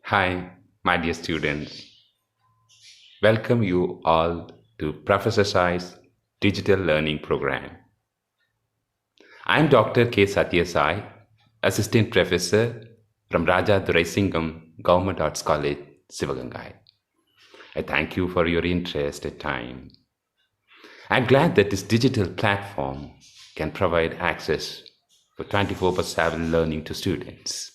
Hi, my dear students. Welcome you all to Professor Sai's Digital Learning Program. I'm Dr. K. Satya Sai, Assistant Professor from Raja Duraisingham Government Arts College, Sivagangai. I thank you for your interest and time. I'm glad that this digital platform can provide access for 24/7 learning to students.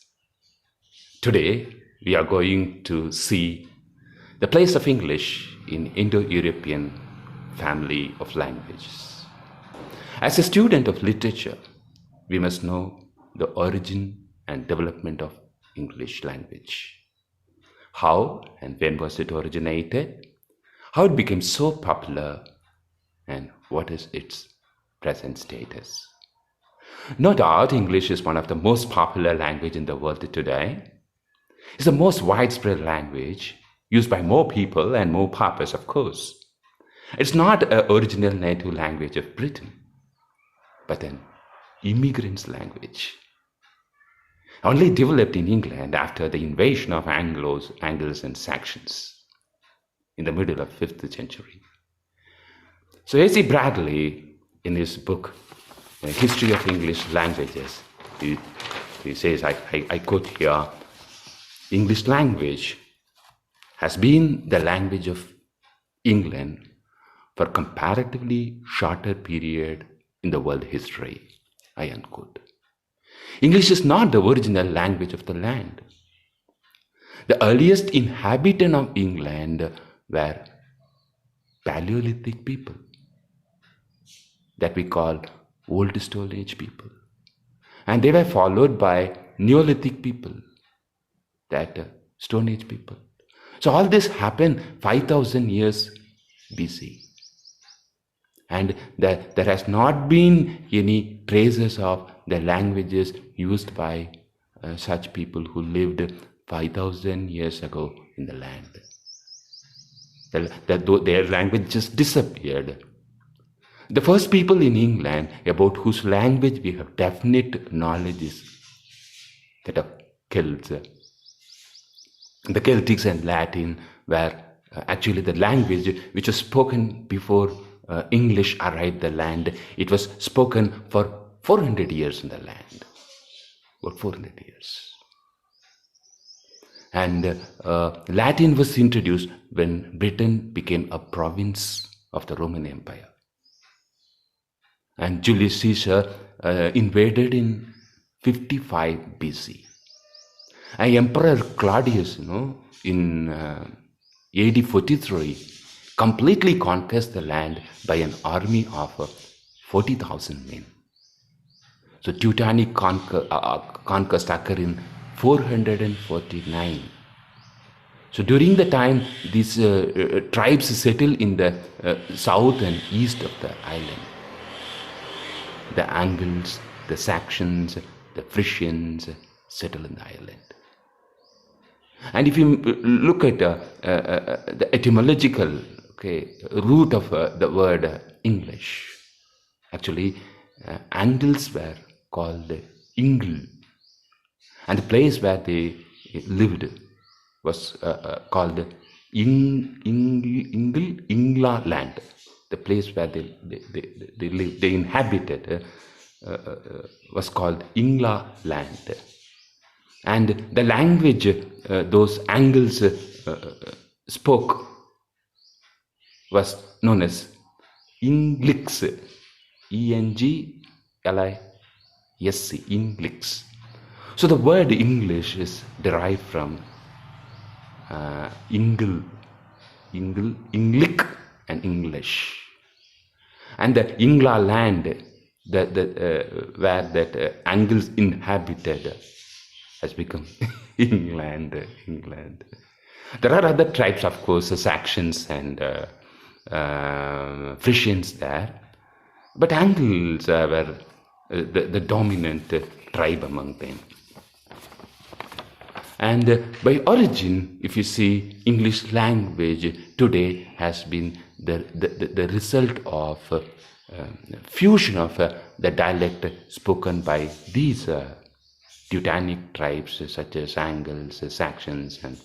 Today, we are going to see the place of English in Indo-European family of languages. As a student of literature, we must know the origin and development of English language. How and when was it originated? How it became so popular? And what is its present status? No doubt English is one of the most popular language in the world today. It's the most widespread language used by more people and more purpose, of course. It's not an original native language of Britain, but an immigrant's language. Only developed in England after the invasion of Angles and Saxons in the middle of 5th century. So A.C. Bradley, in his book, History of English Languages, he says, I quote here, English language has been the language of England for comparatively shorter period in the world history, I unquote. English is not the original language of the land. The earliest inhabitants of England were Paleolithic people that we call Old Stone Age people. And they were followed by Neolithic people, that Stone Age people. So all this happened 5,000 years BC. And there has not been any traces of the languages used by such people who lived 5,000 years ago in the land. Their language just disappeared. The first people in England about whose language we have definite knowledge is that of Celts. The Celtics and Latin were actually the language which was spoken before English arrived the land. It was spoken for 400 years in the land, about 400 years. And Latin was introduced when Britain became a province of the Roman Empire. And Julius Caesar invaded in 55 BC. And Emperor Claudius, in AD 43, completely conquered the land by an army of 40,000 men. So Teutonic conquest occurred in 449. So during the time, these tribes settled in the south and east of the island. The Angles, the Saxons, the Frisians settled in the island. And if you look at the etymological root of the word English, actually Angles were called Ingle, and the place where they lived was called Ingla land. The place where they lived, they inhabited was called Ingla land. And the language those Angles spoke was known as Inglix, E-N-G-L-I-S-C, Inglix. So the word English is derived from Inglic and English. And the Ingla land where that Angles inhabited has become England. There are other tribes, of course, the Saxons and Frisians there, but Angles were the dominant tribe among them. And by origin, if you see, English language today has been the result of fusion of the dialect spoken by these Teutonic tribes such as Angles, Saxons, and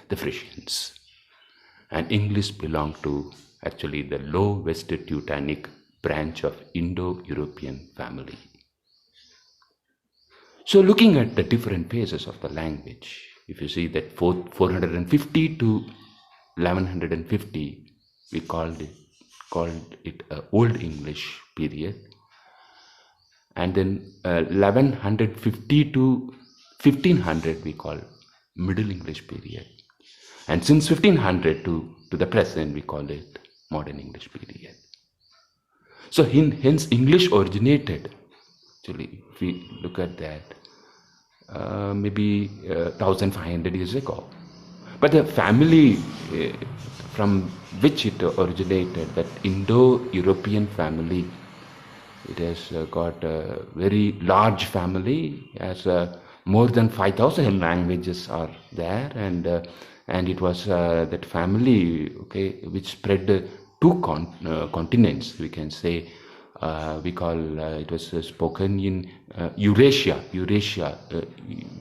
the Frisians. And English belonged to actually the Low West Teutonic branch of Indo-European family. So looking at the different phases of the language, if you see that 450 to 1150, we called it Old English period, and then 1150 to 1500 we call Middle English period, and since 1500 to the present we call it Modern English period. So hence English originated, actually, if we look at that, maybe 1500 years ago. But the family from which it originated, that Indo-European family, it has got a very large family, as more than 5,000 languages are there, and it was that family, okay, which spread two continents, we can say. We call it was spoken in Eurasia,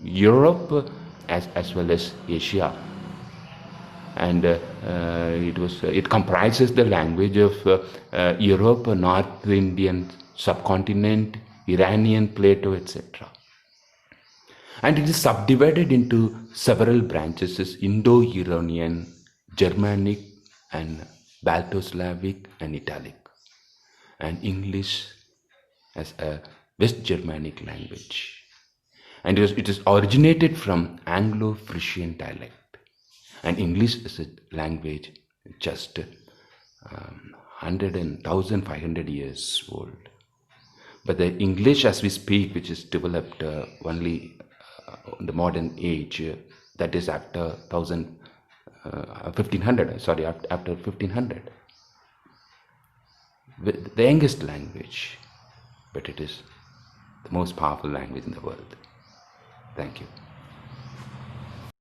Europe, as well as Asia, and it comprises the language of Europe, North Indian subcontinent, Iranian Plateau, etc. And it is subdivided into several branches as Indo-European, Germanic, and Balto-Slavic, and Italic, and English as a West Germanic language. And it is originated from Anglo-Frisian dialect. And English is a language just 1,500 years old. But the English as we speak, which is developed only in the modern age, that is after 1500, after 1500. The youngest language, but it is the most powerful language in the world. Thank you.